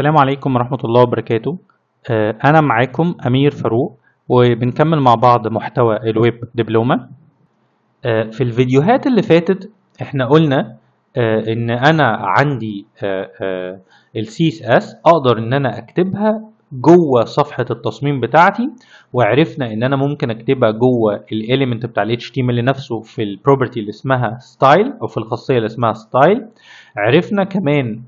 السلام عليكم ورحمة الله وبركاته. أنا معاكم أمير فاروق، وبنكمل مع بعض محتوى الويب دبلومة. في الفيديوهات اللي فاتت احنا قلنا إن أنا عندي ال CSS أقدر إن أنا أكتبها جوه صفحة التصميم بتاعتي، وعرفنا إن أنا ممكن أكتبها جوه الإيليمنت بتاع ال HTML نفسه في البروبرتي اللي اسمها ستايل أو في الخاصية اللي اسمها ستايل. عرفنا كمان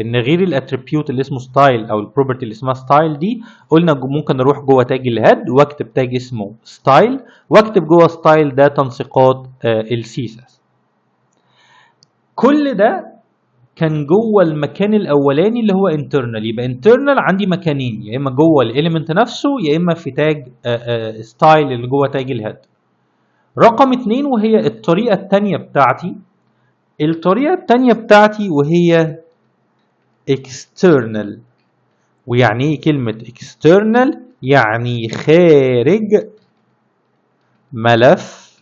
ان غير الاتريبيوت اللي اسمه ستايل او البروبرتي اللي اسمها ستايل دي، قلنا ممكن اروح جوه تاج الهيد واكتب تاج اسمه ستايل، واكتب جوه ستايل ده تنسيقات السيسس. كل ده كان جوه المكان الاولاني اللي هو internal. يبقى internal عندي مكانين، يا اما جوه الاليمنت نفسه يا اما في تاج ستايل اللي جوه تاج الهيد. رقم 2 وهي الطريقه الثانيه بتاعتي، وهي external. ويعني ايه كلمة external؟ يعني خارج ملف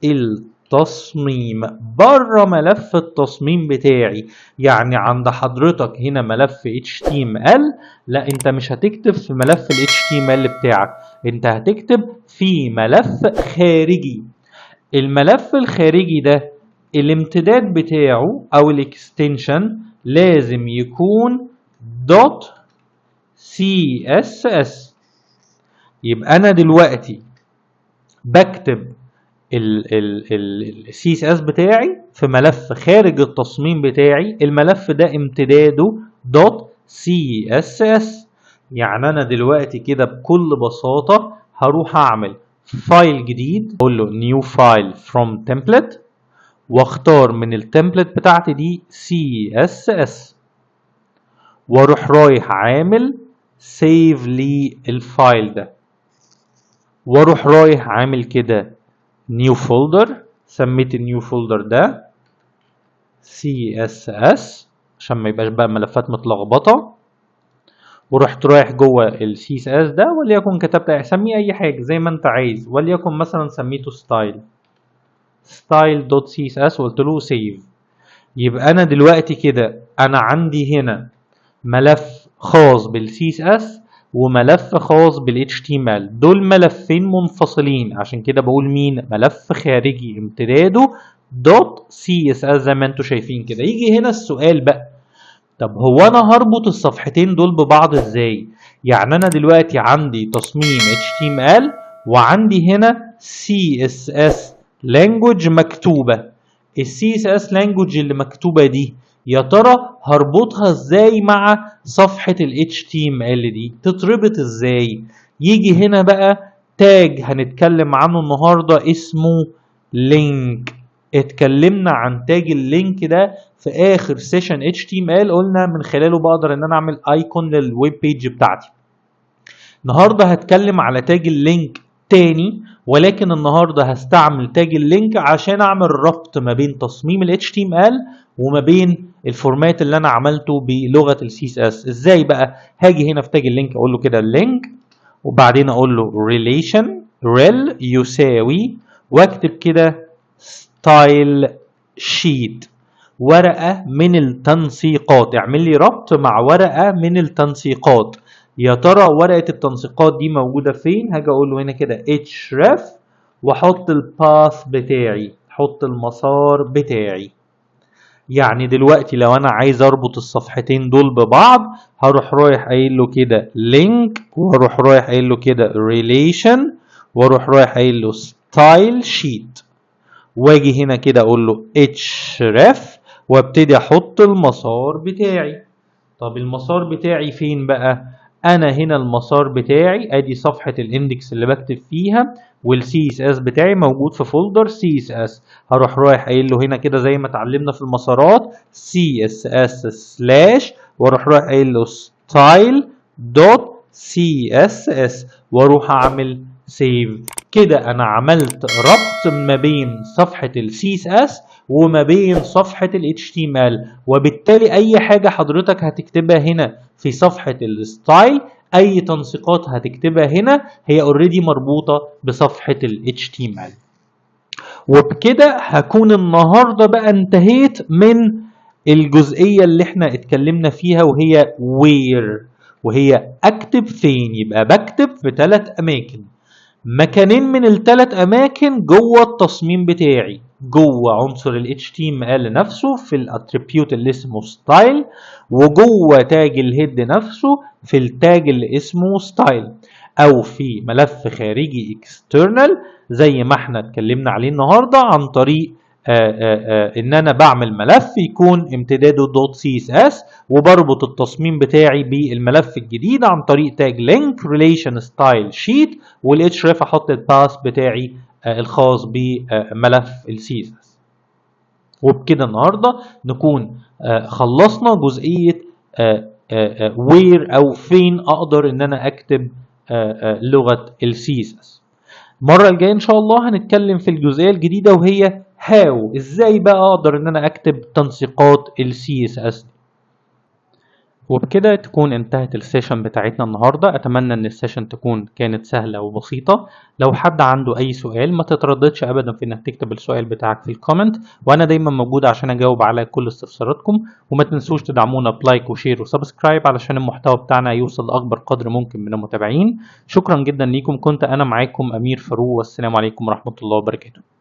التصميم، بره ملف التصميم بتاعي. يعني عند حضرتك هنا ملف HTML، لا انت مش هتكتب في ملف ال HTML بتاعك، انت هتكتب في ملف خارجي. الملف الخارجي ده الامتداد بتاعه او الاكستنشن لازم يكون .css. يبقى انا دلوقتي بكتب ال CSS بتاعي في ملف خارج التصميم بتاعي، الملف ده امتداده .css. يعني انا دلوقتي كده بكل بساطة هروح اعمل فايل جديد، اقول له new file from template، واختار من التمبلت بتاعتي دي CSS، واروح رايح عامل سيف للفايل ده، واروح رايح عامل كده نيو فولدر، سميت النيو فولدر ده CSS عشان ما يبقاش بقى ملفات متلخبطه، ورحت رايح جوه ال CSS ده، وليكن كتبت اسميه اي حاجه زي ما انت عايز، وليكن مثلا سميته style.css وقلت له سيف. يبقى انا دلوقتي كده انا عندي هنا ملف خاص بال CSS وملف خاص بال HTML، دول ملفين منفصلين، عشان كده بقول مين؟ ملف خارجي امتداده .css زي ما انتم شايفين كده. يجي هنا السؤال بقى، طب هو انا هربط الصفحتين دول ببعض ازاي؟ يعني انا دلوقتي عندي تصميم HTML وعندي هنا CSS language مكتوبة. ال CSS language اللي مكتوبة دي يا ترى هربطها ازاي مع صفحة ال HTML دي؟ تتربط ازاي؟ يجي هنا بقى تاج هنتكلم عنه النهاردة اسمه link. اتكلمنا عن تاج اللينك ده في اخر سيشن HTML، قلنا من خلاله بقدر ان انا اعمل ايكون للويب بيج بتاعتي. النهارده هتكلم على تاج اللينك تاني، ولكن النهارده هستعمل تاج اللينك عشان اعمل ربط ما بين تصميم ال HTML وما بين الفورمات اللي انا عملته بلغه ال CSS. ازاي بقى؟ هاجي هنا في تاج اللينك اقول له كده اللينك، وبعدين اقول له relation rel يساوي، واكتب كده style sheet، ورقه من التنسيقات. اعمل لي ربط مع ورقه من التنسيقات. يا ترى ورقه التنسيقات دي موجوده فين؟ هاجي اقول له هنا كده href، واحط الباث بتاعي، احط المسار بتاعي. يعني دلوقتي لو انا عايز اربط الصفحتين دول ببعض، هروح رايح قايل له كده link، واروح رايح قايل له كده relation، واروح رايح قايل له style sheet، واجي هنا كده اقول له href، وابتدي احط المسار بتاعي. طب المسار بتاعي فين بقى؟ انا هنا المسار بتاعي ادي صفحة الاندكس اللي بكتب فيها، والسي اس اس بتاعي موجود في فولدر سي اس اس. هروح رايح قايل له هنا كده زي ما اتعلمنا في المسارات سي اس اس سلاش، واروح رايح قايل له ستايل دوت سي اس اس، واروح اعمل سيف. كده انا عملت ربط ما بين صفحة ال CSS وما بين صفحة ال HTML، وبالتالي اي حاجة حضرتك هتكتبها هنا في صفحة الستايل، اي تنسيقات هتكتبها هنا هي اوريدي مربوطة بصفحة ال HTML. وبكده هكون النهاردة بقى انتهيت من الجزئية اللي احنا اتكلمنا فيها وهي where، وهي اكتب فين. يبقى بكتب في 3 اماكن، مكانين من ال3 اماكن جوه التصميم بتاعي، جوه عنصر ال HTML نفسه في الاتريبيوت اللي اسمه ستايل، وجوه تاج الهيد نفسه في التاج اللي اسمه ستايل، او في ملف خارجي external زي ما احنا اتكلمنا عليه النهارده عن طريق ان انا بعمل ملف يكون امتداده .css وبربط التصميم بتاعي بالملف الجديد عن طريق تاج link relation style sheet، والhref احط الباث بتاعي الخاص بملف الCSS. وبكده النهارده نكون خلصنا جزئيه where او فين اقدر ان انا اكتب لغه الCSS. المره الجايه ان شاء الله هنتكلم في الجزئيه الجديده وهي how، ازاي بقى اقدر ان انا اكتب تنسيقات الCSS. وبكده تكون انتهت السيشن بتاعتنا النهارده. اتمنى ان السيشن تكون كانت سهله وبسيطه. لو حد عنده اي سؤال ما تترددش ابدا في انك تكتب السؤال بتاعك في الكومنت، وانا دايما موجود عشان اجاوب على كل استفساراتكم. وما تنسوش تدعمونا بلايك وشير وسبسكرايب علشان المحتوى بتاعنا يوصل لاكبر قدر ممكن من المتابعين. شكرا جدا ليكم، كنت انا معاكم امير فاروق، والسلام عليكم ورحمه الله وبركاته.